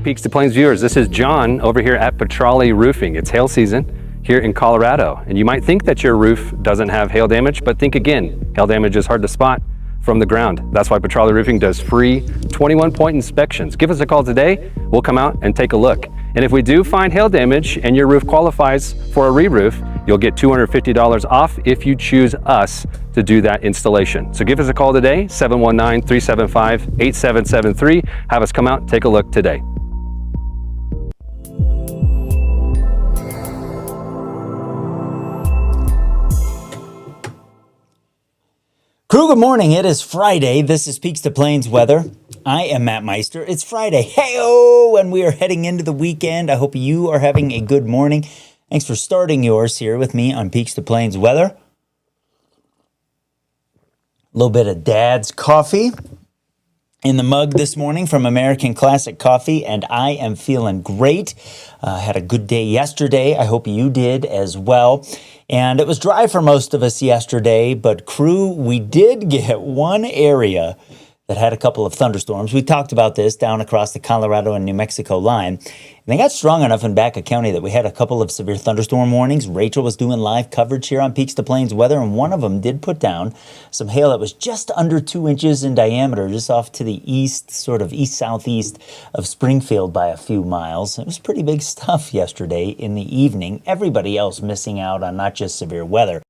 Peaks to Plains viewers, this is John over here at Petrale Roofing. It's hail season here in Colorado, and you might think that your roof doesn't have hail damage, but think again. Hail damage is hard to spot from the ground. That's why Petrale Roofing does free 21-point inspections. Give us a call today. We'll come out and take a look. And if we do find hail damage and your roof qualifies for a re-roof, you'll get $250 off if you choose us to do that installation. So give us a call today, 719-375-8773. Have us come out and take a look today. Crew, good morning. It is Friday. This is Peaks to Plains weather. I am Matt Meister. It's Friday. Hey-oh! And we are heading into the weekend. I hope you are having a good morning. Thanks for starting yours here with me on Peaks to Plains weather. A little bit of Dad's coffee in the mug this morning from American Classic Coffee, and I am feeling great. Had a good day yesterday. I hope you did as well. And it was dry for most of us yesterday, but crew, we did get one area that had a couple of thunderstorms. We talked about this down across the Colorado and New Mexico line. And they got strong enough in Baca County that we had a couple of severe thunderstorm warnings. Rachel was doing live coverage here on Peaks to Plains weather, and one of them did put down some hail that was just under 2 inches in diameter, just off to the east, sort of east-southeast of Springfield by a few miles. It was pretty big stuff yesterday in the evening. Everybody else missing out on not just severe weather,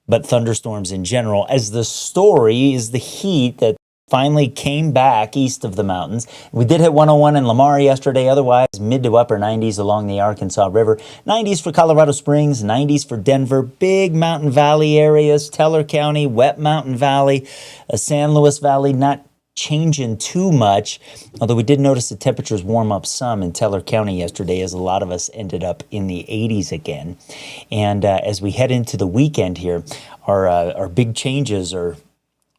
but thunderstorms in general, as the story is the heat that finally came back east of the mountains. We did hit 101 in Lamar yesterday. Otherwise, mid to upper 90s along the Arkansas River. 90s for Colorado Springs, 90s for Denver. Big Mountain Valley areas, Teller County, Wet Mountain Valley, San Luis Valley, not changing too much. Although we did notice the temperatures warm up some in Teller County yesterday, as a lot of us ended up in the 80s again. And as we head into the weekend here, our big changes are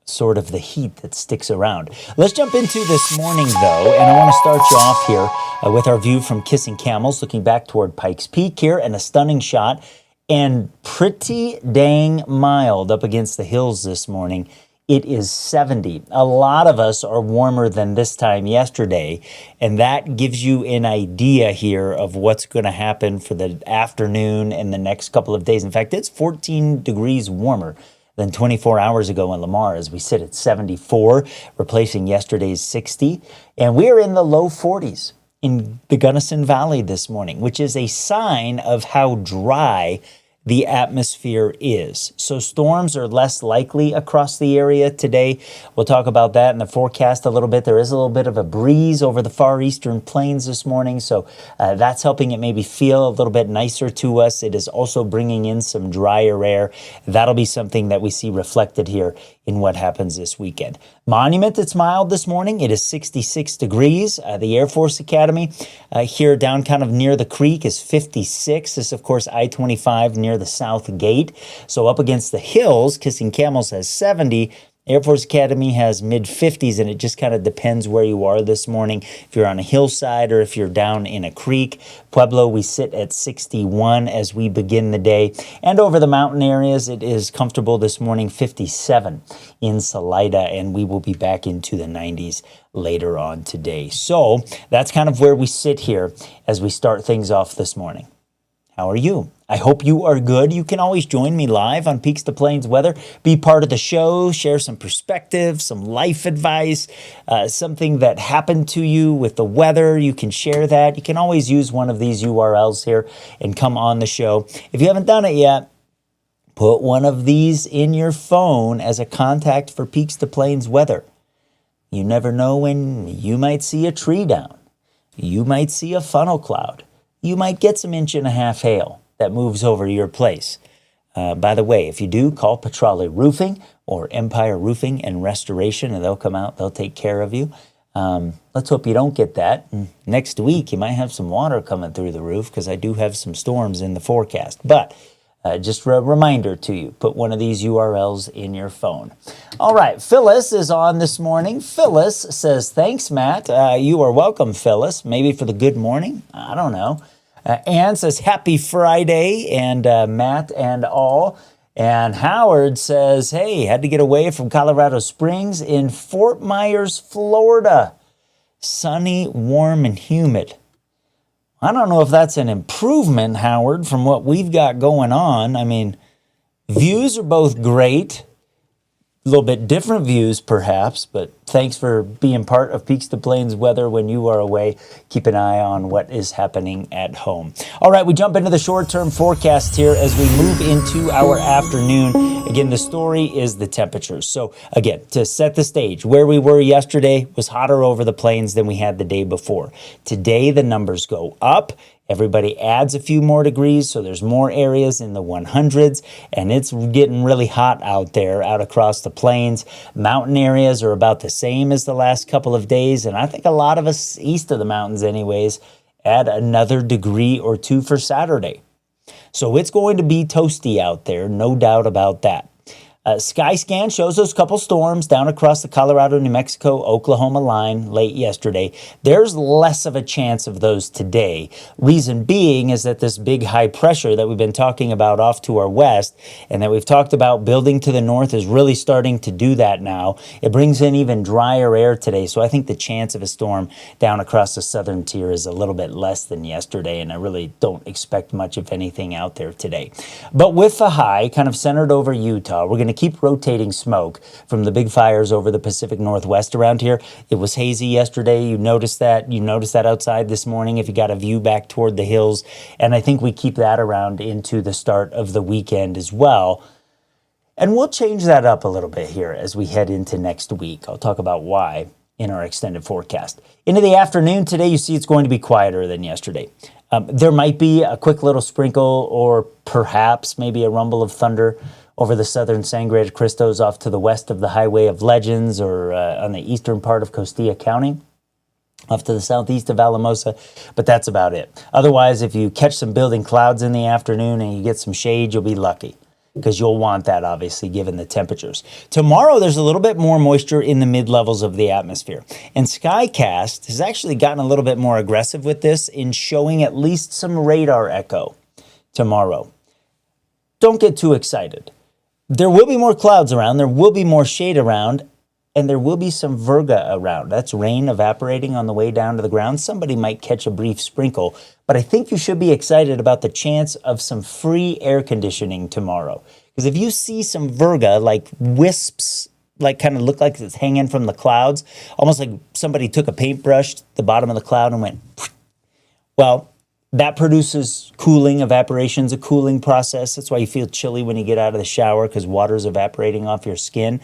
sort of the heat that sticks around. Let's jump into this morning, though, and I want to start you off here with our view from Kissing Camels, looking back toward Pikes Peak here, and a stunning shot, and pretty dang mild up against the hills this morning. It is 70. A lot of us are warmer than this time yesterday, and that gives you an idea here of what's going to happen for the afternoon and the next couple of days. In fact, it's 14 degrees warmer than 24 hours ago in Lamar, as we sit at 74, replacing yesterday's 60. And we're in the low 40s in the Gunnison Valley this morning, which is a sign of how dry the atmosphere is. So storms are less likely across the area today. We'll talk about that in the forecast a little bit. There is a little bit of a breeze over the far eastern plains this morning, so that's helping it maybe feel a little bit nicer to us. It is also bringing in some drier air. That'll be something that we see reflected here in what happens this weekend. Monument, it's mild this morning. It is 66 degrees. The Air Force Academy here down kind of near the creek is 56. This, of course, I-25 near the South Gate. So up against the hills, Kissing Camels has 70. Air Force Academy has mid-50s, and it just kind of depends where you are this morning. If you're on a hillside or if you're down in a creek. Pueblo, we sit at 61 as we begin the day. And over the mountain areas, it is comfortable this morning, 57 in Salida, and we will be back into the 90s later on today. So that's kind of where we sit here as we start things off this morning. How are you? I hope you are good. You can always join me live on Peaks to Plains Weather. Be part of the show, share some perspective, some life advice, something that happened to you with the weather. You can share that. You can always use one of these URLs here and come on the show. If you haven't done it yet, put one of these in your phone as a contact for Peaks to Plains Weather. You never know when you might see a tree down. You might see a funnel cloud. You might get some 1.5 inch hail that moves over your place. By the way, if you do, call Petrale Roofing or Empire Roofing and Restoration, and they'll come out, they'll take care of you. Let's hope you don't get that. Next week, you might have some water coming through the roof because I do have some storms in the forecast. But just a reminder to you, put one of these URLs in your phone. All right, Phyllis is on this morning. Phyllis says, thanks, Matt. You are welcome, Phyllis. Maybe for the good morning. I don't know. Ann says, happy Friday, and Matt and all. And Howard says, hey, had to get away from Colorado Springs in Fort Myers, Florida. Sunny, warm, and humid. I don't know if that's an improvement, Howard, from what we've got going on. I mean, views are both great. A little bit different views, perhaps, but thanks for being part of Peaks to Plains Weather when you are away. Keep an eye on what is happening at home. All right, we jump into the short-term forecast here as we move into our afternoon. Again, the story is the temperatures. So again, to set the stage, where we were yesterday was hotter over the plains than we had the day before. Today, the numbers go up. Everybody adds a few more degrees, so there's more areas in the 100s, and it's getting really hot out there, out across the plains. Mountain areas are about the same as the last couple of days, and I think a lot of us east of the mountains anyways add another degree or two for Saturday. So it's going to be toasty out there, no doubt about that. Skyscan shows those couple storms down across the Colorado, New Mexico, Oklahoma line late yesterday. There's less of a chance of those today. Reason being is that this big high pressure that we've been talking about off to our west and that we've talked about building to the north is really starting to do that now. It brings in even drier air today, so I think the chance of a storm down across the southern tier is a little bit less than yesterday, and I really don't expect much of anything out there today. But with the high kind of centered over Utah, we're going to keep rotating smoke from the big fires over the Pacific Northwest around here. It was hazy yesterday. You noticed that. You noticed that outside this morning if you got a view back toward the hills. And I think we keep that around into the start of the weekend as well. And we'll change that up a little bit here as we head into next week. I'll talk about why in our extended forecast. Into the afternoon today, you see it's going to be quieter than yesterday. There might be a quick little sprinkle or perhaps maybe a rumble of thunder over the southern Sangre de Cristos off to the west of the Highway of Legends or on the eastern part of Costilla County, off to the southeast of Alamosa, but that's about it. Otherwise, if you catch some building clouds in the afternoon and you get some shade, you'll be lucky because you'll want that, obviously, given the temperatures. Tomorrow, there's a little bit more moisture in the mid-levels of the atmosphere, and SkyCast has actually gotten a little bit more aggressive with this in showing at least some radar echo tomorrow. Don't get too excited. There will be more clouds around, there will be more shade around, and there will be some virga around. That's rain evaporating on the way down to the ground. Somebody might catch a brief sprinkle, but I think you should be excited about the chance of some free air conditioning tomorrow. Because if you see some virga, like wisps, like kind of look like it's hanging from the clouds, almost like somebody took a paintbrush to the bottom of the cloud and went, well, that produces cooling. Evaporation's a cooling process. That's why you feel chilly when you get out of the shower because water's evaporating off your skin.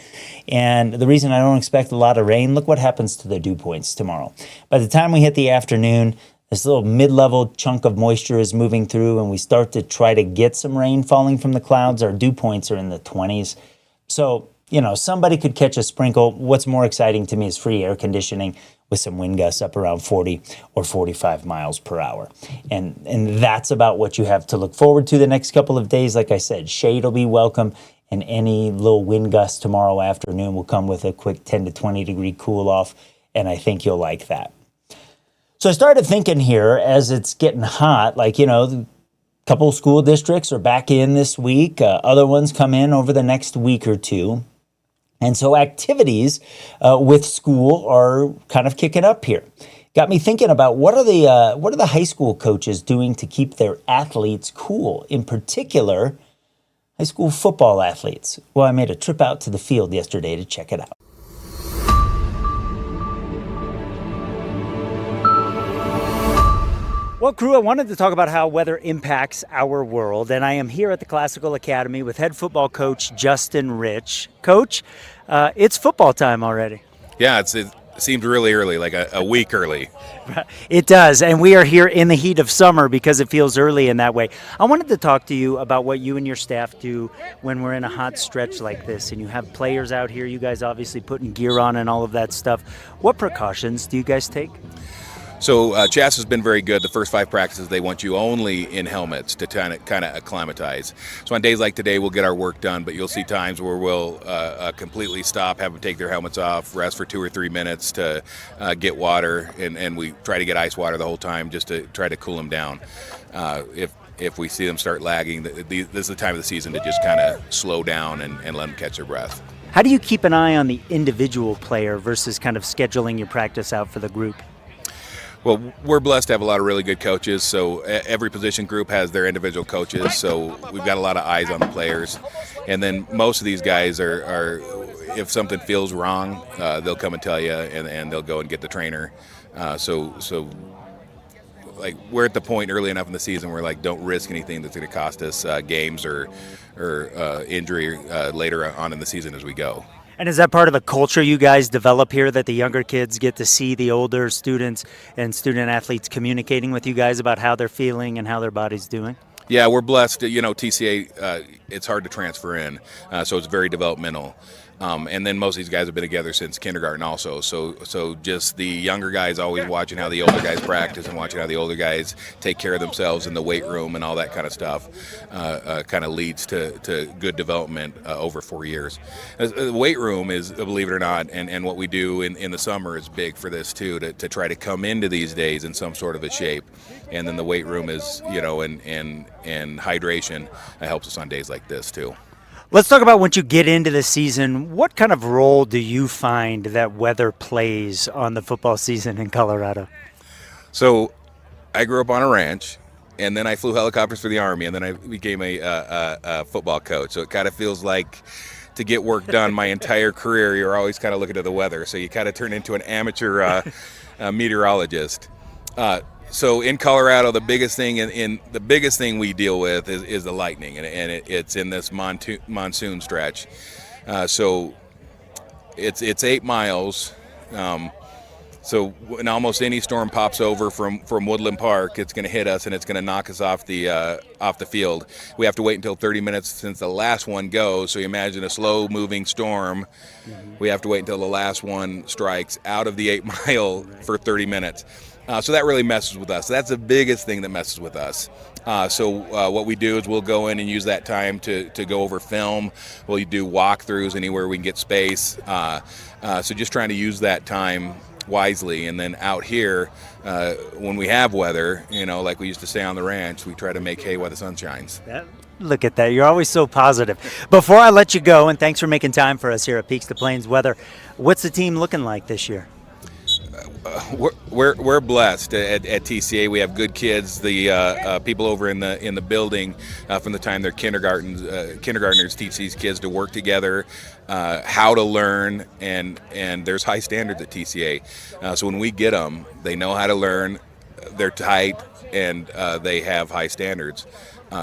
And the reason I don't expect a lot of rain, look what happens to the dew points tomorrow. By the time we hit the afternoon, this little mid-level chunk of moisture is moving through and we start to try to get some rain falling from the clouds. Our dew points are in the 20s. So, you know, somebody could catch a sprinkle. What's more exciting to me is free air conditioning with some wind gusts up around 40 or 45 miles per hour. And that's about what you have to look forward to the next couple of days. Like I said, shade will be welcome, and any little wind gusts tomorrow afternoon will come with a quick 10 to 20 degree cool off, and I think you'll like that. So I started thinking here as it's getting hot, like, you know, a couple school districts are back in this week. Other ones come in over the next week or two. And so activities with school are kind of kicking up here. got me thinking about what are the high school coaches doing to keep their athletes cool, in particular high school football athletes. Well, I made a trip out to the field yesterday to check it out. Well, crew, I wanted to talk about how weather impacts our world, and I am here at the Classical Academy with head football coach Justin Rich. Coach, it's football time already. Yeah, it seems really early, like a week early. It does, and we are here in the heat of summer because it feels early in that way. I wanted to talk to you about what you and your staff do when we're in a hot stretch like this, and you have players out here, you guys obviously putting gear on and all of that stuff. What precautions do you guys take? So Chas has been very good. The first 5 practices, they want you only in helmets to kind of acclimatize. So on days like today, we'll get our work done, but you'll see times where we'll completely stop, have them take their helmets off, rest for 2 or 3 minutes to get water, and we try to get ice water the whole time just to try to cool them down. If we see them start lagging, this is the time of the season to just kind of slow down and let them catch their breath. How do you keep an eye on the individual player versus kind of scheduling your practice out for the group? Well, we're blessed to have a lot of really good coaches, so every position group has their individual coaches, so we've got a lot of eyes on the players. And then most of these guys are if something feels wrong, they'll come and tell you, and they'll go and get the trainer. So like, we're at the point early enough in the season where, like, don't risk anything that's going to cost us games or injury later on in the season as we go. And is that part of the culture you guys develop here, that the younger kids get to see the older students and student athletes communicating with you guys about how they're feeling and how their body's doing? Yeah, we're blessed. You know, TCA, it's hard to transfer in, so it's very developmental. And then most of these guys have been together since kindergarten also. So just the younger guys always watching how the older guys practice and watching how the older guys take care of themselves in the weight room and all that kind of stuff kind of leads to good development over 4 years. The weight room is, believe it or not, and what we do in the summer is big for this too, to try to come into these days in some sort of a shape. And then the weight room is, you know, and hydration helps us on days like this too. Let's talk about once you get into the season, what kind of role do you find that weather plays on the football season in Colorado? So I grew up on a ranch, and then I flew helicopters for the Army, and then I became a football coach. So it kind of feels like, to get work done my entire career, you're always kind of looking at the weather. So you kind of turn into an amateur meteorologist. So in Colorado, the biggest thing we deal with is the lightning, and it's in this monsoon stretch. So it's 8 miles. So when almost any storm pops over from Woodland Park, it's going to hit us and it's going to knock us off the field. We have to wait until 30 minutes since the last one goes. So you imagine a slow-moving storm. Mm-hmm. We have to wait until the last one strikes out of the 8 mile for 30 minutes. So that really messes with us. That's the biggest thing that messes with us. So what we do is we'll go in and use that time to go over film. We'll do walkthroughs anywhere we can get space. So just trying to use that time wisely. And then out here, when we have weather, you know, like we used to say on the ranch, we try to make hay while the sun shines. Look at that. You're always so positive. Before I let you go, and thanks for making time for us here at Peaks to Plains Weather, what's the team looking like this year? We're blessed at TCA. We have good kids. The people over in the building from the time they're kindergartners teach these kids to work together, how to learn, and there's high standards at TCA. So when we get them, they know how to learn. They're tight and they have high standards.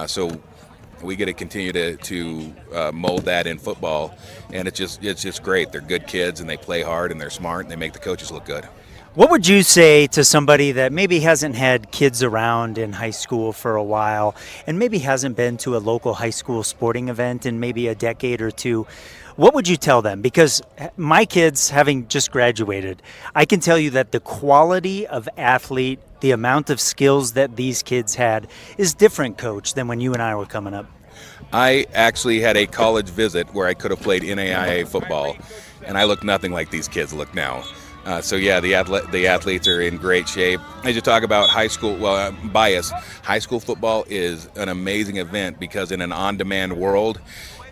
So we get to continue to mold that in football, and it's just great. They're good kids and they play hard and they're smart and they make the coaches look good. What would you say to somebody that maybe hasn't had kids around in high school for a while and maybe hasn't been to a local high school sporting event in maybe a decade or two? What would you tell them? Because my kids, having just graduated, I can tell you that the quality of athlete, the amount of skills that these kids had is different, Coach, than when you and I were coming up. I actually had a college visit where I could have played NAIA football, and I look nothing like these kids look now. So yeah, the athletes are in great shape. As you talk about high school, well, bias, high school football is an amazing event because in an on-demand world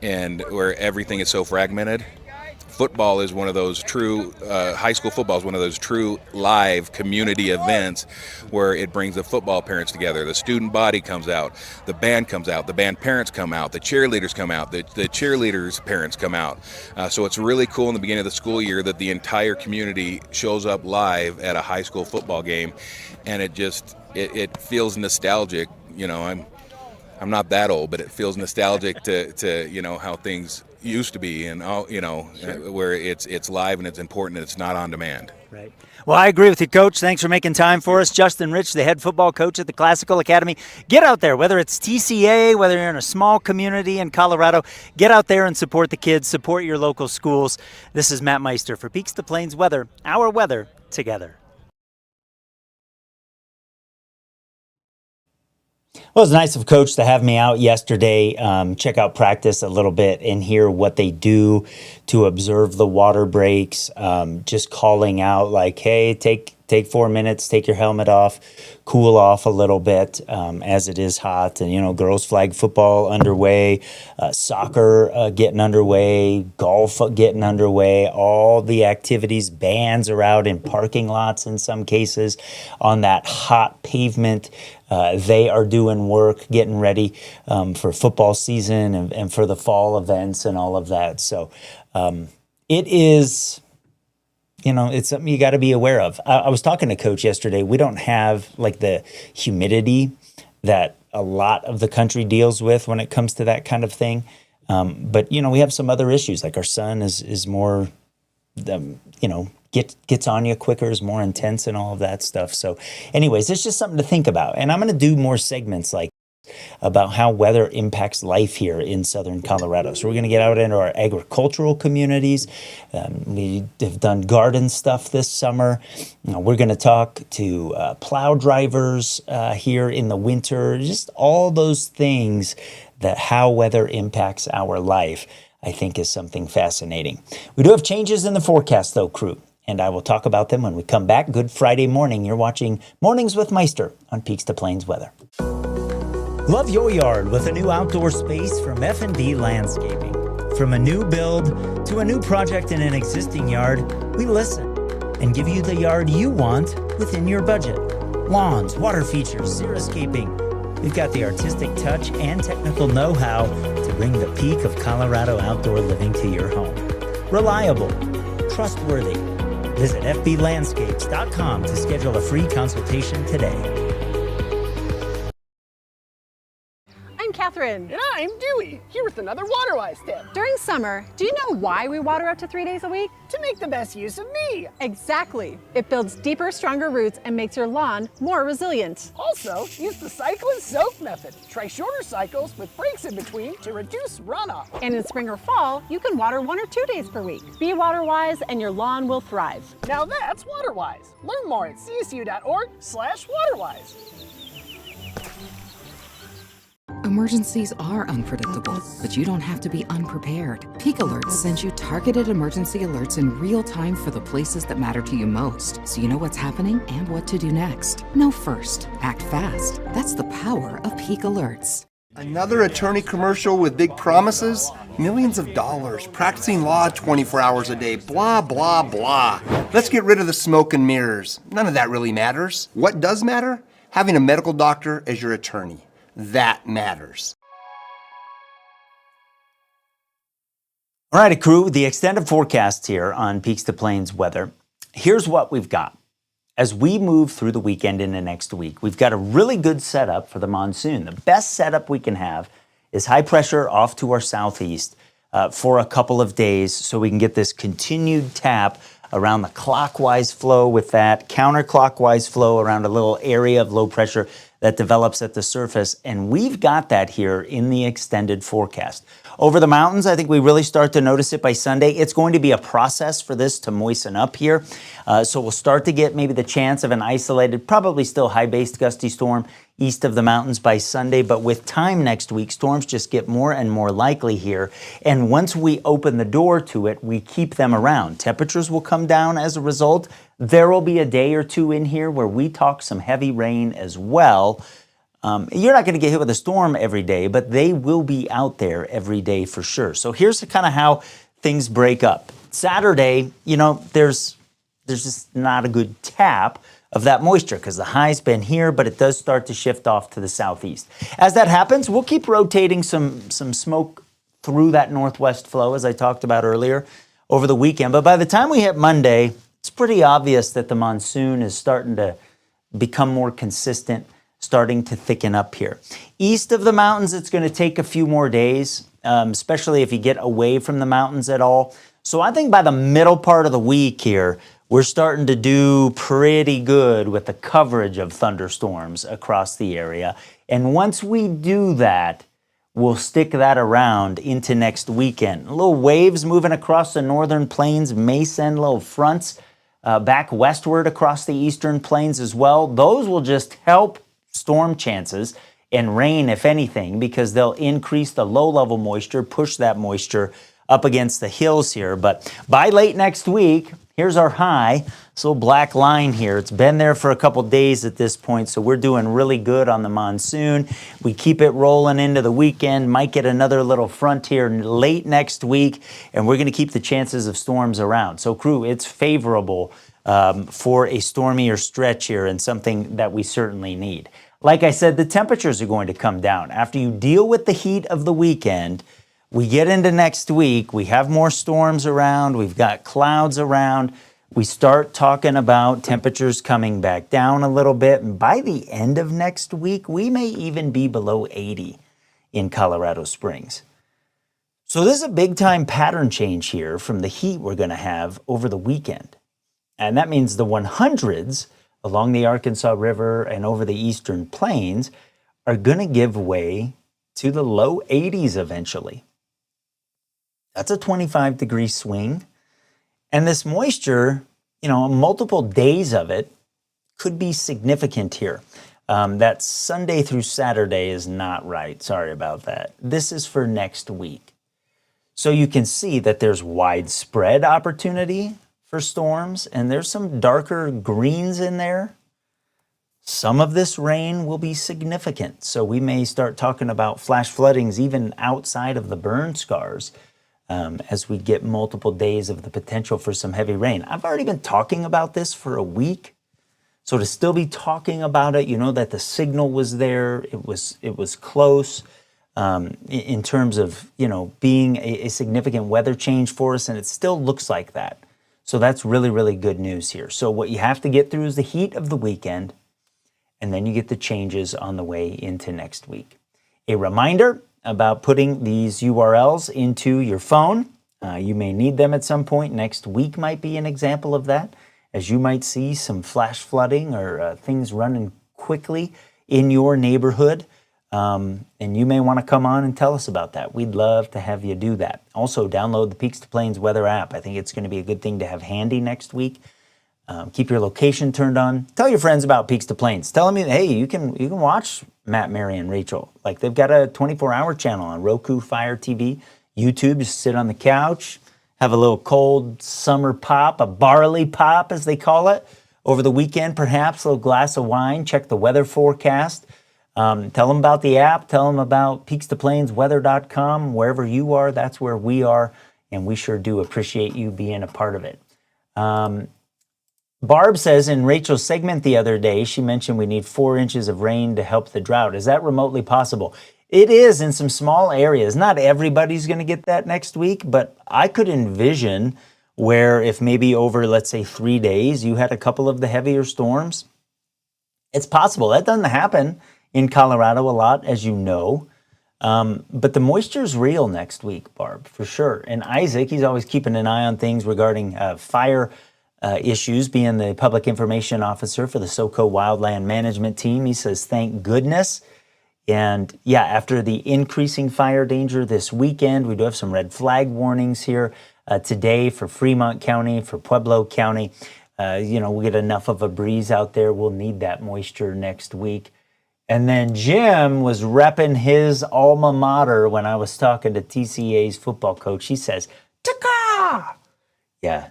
and where everything is so fragmented, football is one of those true, high school football is one of those true live community events where it brings the football parents together. The student body comes out, the band comes out, the band parents come out, the cheerleaders come out, the cheerleaders' parents come out. So it's really cool in the beginning of the school year that the entire community shows up live at a high school football game, and it feels nostalgic. You know, I'm not that old, but it feels nostalgic to you know how things used to be, and all, you know, where it's live and it's important and it's not on demand. Right. Well, I agree with you, Coach. Thanks for making time for us. Justin Rich, the head football coach at the Classical Academy. Get out there, whether it's TCA, whether you're in a small community in Colorado, get out there and support the kids, support your local schools. This is Matt Meister for Peaks to Plains Weather, our weather together. Well, it was nice of Coach to have me out yesterday, check out practice a little bit and hear what they do to observe the water breaks, just calling out like, hey, take 4 minutes, take your helmet off, cool off a little bit as it is hot. And, you know, girls flag football underway, soccer getting underway, golf getting underway, all the activities. Bands are out in parking lots in some cases on that hot pavement. They are doing work, getting ready for football season and for the fall events and all of that. So it is, you know, it's something you got to be aware of. I was talking to Coach yesterday. We don't have like the humidity that a lot of the country deals with when it comes to that kind of thing. But, you know, we have some other issues, like our sun is more, you know, gets on you quicker, is more intense and all of that stuff. So anyways, it's just something to think about. And I'm going to do more segments like about how weather impacts life here in southern Colorado. So we're going to get out into our agricultural communities. We have done garden stuff this summer. We're going to talk to plow drivers here in the winter, just all those things that how weather impacts our life, I think is something fascinating. We do have changes in the forecast though, crew, and I will talk about them when we come back. Good Friday morning. You're watching Mornings with Meister on Peaks to Plains Weather. Love your yard with a new outdoor space from F&B Landscaping. From a new build to a new project in an existing yard, we listen and give you the yard you want within your budget. Lawns, water features, xeriscaping. We've got the artistic touch and technical know-how to bring the peak of Colorado outdoor living to your home. Reliable, trustworthy. Visit fblandscapes.com to schedule a free consultation today. Catherine. And I'm Dewey, here with another water-wise tip. During summer, do you know why we water up to 3 days a week? To make the best use of me. Exactly. It builds deeper, stronger roots and makes your lawn more resilient. Also, use the cycle and soak method. Try shorter cycles with breaks in between to reduce runoff. And in spring or fall, you can water 1 or 2 days per week. Be water-wise and your lawn will thrive. Now that's water-wise. Learn more at csu.org/waterwise. Emergencies are unpredictable, but you don't have to be unprepared. Peak Alerts sends you targeted emergency alerts in real time for the places that matter to you most, so you know what's happening and what to do next. Know first, act fast. That's the power of Peak Alerts. Another attorney commercial with big promises? Millions of dollars, practicing law 24 hours a day, blah, blah, blah. Let's get rid of the smoke and mirrors. None of that really matters. What does matter? Having a medical doctor as your attorney. That matters. All right, crew, the extended forecast here on Peaks to Plains Weather. Here's what we've got. As we move through the weekend into next week, we've got a really good setup for the monsoon. The best setup we can have is high pressure off to our southeast for a couple of days so we can get this continued tap around the clockwise flow with that counterclockwise flow around a little area of low pressure that develops at the surface. And we've got that here in the extended forecast. Over the mountains, I think we really start to notice it by Sunday. It's going to be a process for this to moisten up here. So we'll start to get maybe the chance of an isolated, probably still high-based gusty storm east of the mountains by Sunday. But with time next week, storms just get more and more likely here. And once we open the door to it, we keep them around. Temperatures will come down as a result. There will be a day or two in here where we talk some heavy rain as well. You're not going to get hit with a storm every day, but they will be out there every day for sure. So here's kind of how things break up. Saturday, there's just not a good tap of that moisture because the high's been here, but it does start to shift off to the southeast. As that happens, we'll keep rotating some smoke through that northwest flow, as I talked about earlier, over the weekend. But by the time we hit Monday, it's pretty obvious that the monsoon is starting to become more consistent, starting to thicken up here. East of the mountains, it's going to take a few more days, especially if you get away from the mountains at all. So I think by the middle part of the week here, we're starting to do pretty good with the coverage of thunderstorms across the area. And once we do that, we'll stick that around into next weekend. Little waves moving across the northern plains may send little fronts back westward across the eastern plains as well. Those will just help storm chances and rain, if anything, because they'll increase the low-level moisture, push that moisture up against the hills here. But by late next week, here's our high. This little black line here. It's been there for a couple days at this point, so we're doing really good on the monsoon. We keep it rolling into the weekend. Might get another little front here late next week, and we're going to keep the chances of storms around. So, crew, it's favorable for a stormier stretch here and something that we certainly need. Like I said, the temperatures are going to come down. After you deal with the heat of the weekend, we get into next week, we have more storms around, we've got clouds around, we start talking about temperatures coming back down a little bit, and by the end of next week, we may even be below 80 in Colorado Springs. So this is a big-time pattern change here from the heat we're going to have over the weekend. And that means the 100s along the Arkansas River and over the eastern plains are going to give way to the low 80s eventually. That's a 25-degree swing. And this moisture, multiple days of it could be significant here. That Sunday through Saturday is not right. Sorry about that. This is for next week. So you can see that there's widespread opportunity for storms, and there's some darker greens in there. Some of this rain will be significant. So we may start talking about flash floodings even outside of the burn scars as we get multiple days of the potential for some heavy rain. I've already been talking about this for a week. So to still be talking about it, that the signal was there, it was close in terms of, being a significant weather change for us, and it still looks like that. So that's really, really good news here. So what you have to get through is the heat of the weekend, and then you get the changes on the way into next week. A reminder about putting these URLs into your phone. You may need them at some point. Next week might be an example of that, as you might see some flash flooding or things running quickly in your neighborhood. And you may want to come on and tell us about that. We'd love to have you do that. Also, download the Peaks to Plains weather app. I think it's going to be a good thing to have handy next week. Keep your location turned on. Tell your friends about Peaks to Plains. Tell them, hey, you can watch Matt, Mary, and Rachel. Like, they've got a 24-hour channel on Roku, Fire TV, YouTube. Just sit on the couch, have a little cold summer pop, a barley pop, as they call it, over the weekend, perhaps a little glass of wine. Check the weather forecast. Tell them about the app. Tell them about peakstoplainsweather.com. Wherever you are, that's where we are, and we sure do appreciate you being a part of it. Barb says in Rachel's segment the other day, she mentioned we need 4 inches of rain to help the drought. Is that remotely possible? It is in some small areas. Not everybody's going to get that next week, but I could envision where if maybe over, let's say, 3 days, you had a couple of the heavier storms. It's possible. That doesn't happen in Colorado a lot, as you know. But the moisture's real next week, Barb, for sure. And Isaac, he's always keeping an eye on things regarding fire issues, being the public information officer for the SoCo Wildland Management Team. He says, thank goodness. And yeah, after the increasing fire danger this weekend, we do have some red flag warnings here today for Fremont County, for Pueblo County. We'll get enough of a breeze out there. We'll need that moisture next week. And then Jim was repping his alma mater when I was talking to TCA's football coach. He says, "Taka!" Yeah,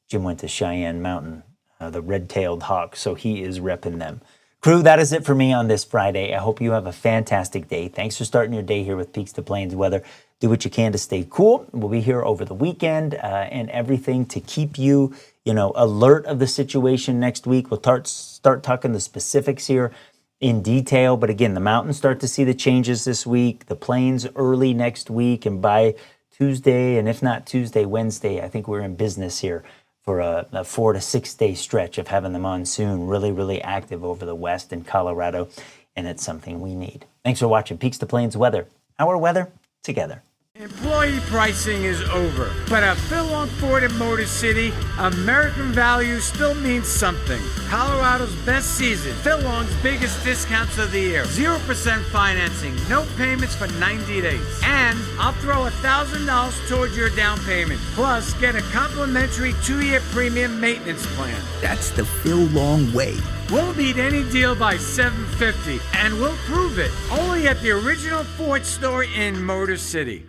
Jim went to Cheyenne Mountain, the red-tailed hawk, so he is repping them. Crew, that is it for me on this Friday. I hope you have a fantastic day. Thanks for starting your day here with Peaks to Plains weather. Do what you can to stay cool. We'll be here over the weekend and everything to keep you, alert of the situation next week. We'll start talking the specifics here in detail. But again, the mountains start to see the changes this week, the plains early next week, and by Tuesday, and if not Tuesday, Wednesday, I think we're in business here for a 4 to 6 day stretch of having the monsoon really, really active over the west in Colorado, and it's something we need. Thanks for watching Peaks to Plains weather. Our weather together. Employee pricing is over, but at Phil Long Ford in Motor City, American value still means something. Colorado's best season, Phil Long's biggest discounts of the year, 0% financing, no payments for 90 days. And I'll throw $1,000 towards your down payment. Plus, get a complimentary 2-year premium maintenance plan. That's the Phil Long way. We'll beat any deal by $750, and we'll prove it only at the original Ford store in Motor City.